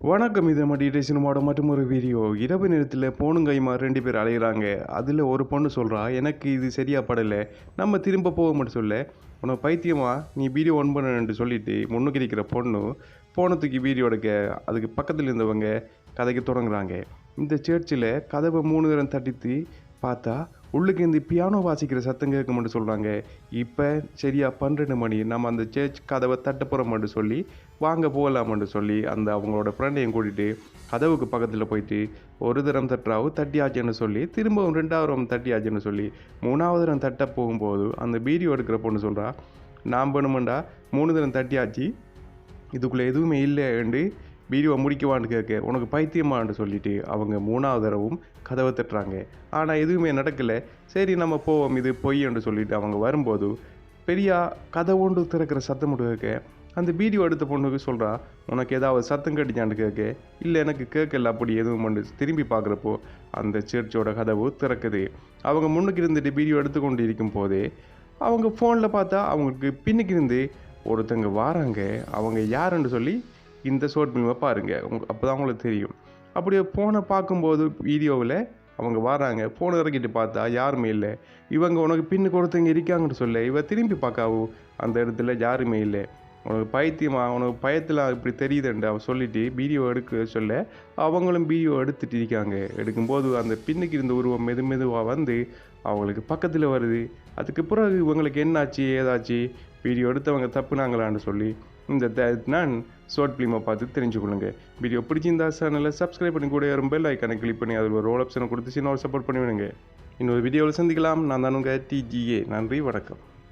வணக்கம். இது மெடிடேஷனோட மற்றொரு வீடியோ. இரவு நேரத்தில் பொண்ணும் கைமா 2 பேர் அலையிறாங்க. அதில் ஒரு பொண்ணு சொல்கிறா, எனக்கு இது சரியா படலை, நம்ம திரும்ப போவோம்னு சொல்ல, உனக்கு பைத்தியமா, நீ வீடியோ ஒன் பண்ணுன்னு சொல்லிட்டு முன்னுக்கு இருக்கிற பொண்ணு போனத்துக்கு வீடியோ எடுக்க அதுக்கு பக்கத்தில் இருந்தவங்க கதைக்கு தொடங்குறாங்க. இந்த சர்ச்சில் கதவை 3 தரம் தட்டித்து பார்த்தா உள்ளுக்கு இந்த பியானோ வாசிக்கிற சத்தம் கேட்கும்னு சொல்கிறாங்க. இப்போ சரியா 12 மணி, நம்ம அந்த சர்ச் கதவை தட்ட போகிறோம்னு சொல்லி வாங்க போகலாம்னு சொல்லி அந்த அவங்களோட ஃப்ரெண்டையும் கூட்டிகிட்டு கதவுக்கு பக்கத்தில் போயிட்டு ஒரு தரம் தட்டுறாவும் தட்டியாச்சுன்னு சொல்லி திரும்பவும் 2வது தரம் தட்டியாச்சுன்னு சொல்லி 3வது தரம் தட்ட போகும்போது அந்த வீடியோ எடுக்கிற பொண்ணு சொல்கிறா, நான் வேணுமெண்டா 3 தரம் தட்டியாச்சு, இதுக்குள்ளே எதுவுமே இல்லைன்னு வீடியோவை முடிக்கவான்னு கேட்க, உனக்கு பைத்தியமான்னு சொல்லிட்டு அவங்க 3வது தடவும் கதவை தட்டுறாங்க. ஆனால் எதுவுமே நடக்கலை. சரி நம்ம போவோம், இது பொய்ன்னு சொல்லிட்டு அவங்க வரும்போது பெரிய கதை ஒன்று திறக்கிற சத்தம் மட்டும் கேட்க, அந்த வீடியோ எடுத்த பொண்ணுக்கு சொல்கிறா, உனக்கு ஏதாவது சத்தம் கட்டிச்சான்னு கேட்க, இல்லை எனக்கு கேட்கல அப்படி எதுவும் பண்ணு. திரும்பி பார்க்குறப்போ அந்த சர்ச்சோட கதவு திறக்குது. அவங்க முன்னுக்கு இருந்துட்டு வீடியோ எடுத்துக்கொண்டு இருக்கும் போதே அவங்க ஃபோனில் பார்த்தா அவங்களுக்கு பின்னுக்கு இருந்து ஒருத்தங்க வாராங்க. அவங்க யாருன்னு சொல்லி இந்த ஷார்ட் ஃபிலிமை பாருங்கள், அப்போ தான் உங்களுக்கு தெரியும். அப்படியே ஃபோனை பார்க்கும்போது வீடியோவில் அவங்க வராங்க. ஃபோனை இறக்கிட்டு பார்த்தா யாருமே இல்லை. இவங்க உனக்கு பின்னுக்கு ஒருத்தங்க இருக்காங்கன்னு சொல்ல, இவ திரும்பி பார்க்காவோ அந்த இடத்துல யாருமே இல்லை. உனக்கு பைத்தியமா, உனக்கு பயத்தில் இப்படி தெரியுதுன்ட்டு அவன் சொல்லிவிட்டு வீடியோ எடுக்க சொல்ல அவங்களும் வீடியோ எடுத்துகிட்டு இருக்காங்க. எடுக்கும்போது அந்த பின்னுக்கு இருந்த உருவம் மெதுவாக வந்து அவங்களுக்கு பக்கத்தில் வருது. அதுக்கு பிறகு இவங்களுக்கு என்னாச்சு ஏதாச்சு, வீடியோ எடுத்தவங்க தப்புனாங்களான்னு சொல்லி இந்த நான் ஷார்ட் ஃபிலிமை பார்த்து தெரிஞ்சுக்கொள்ளுங்க. வீடியோ பிடிச்சிருந்தா சேனலை சப்ஸ்கிரைப் பண்ணி கூட பெல் ஐக்கானை கிளிக் பண்ணி அதில் ஒரு ரோல் ஆப்ஷனை கொடுத்து சின்ன ஒரு சப்போர்ட் பண்ணிவிடுங்க. இன்னொரு வீடியோவில் சந்திக்கலாம். நான் தான் உங்கள் TGA. நன்றி, வணக்கம்.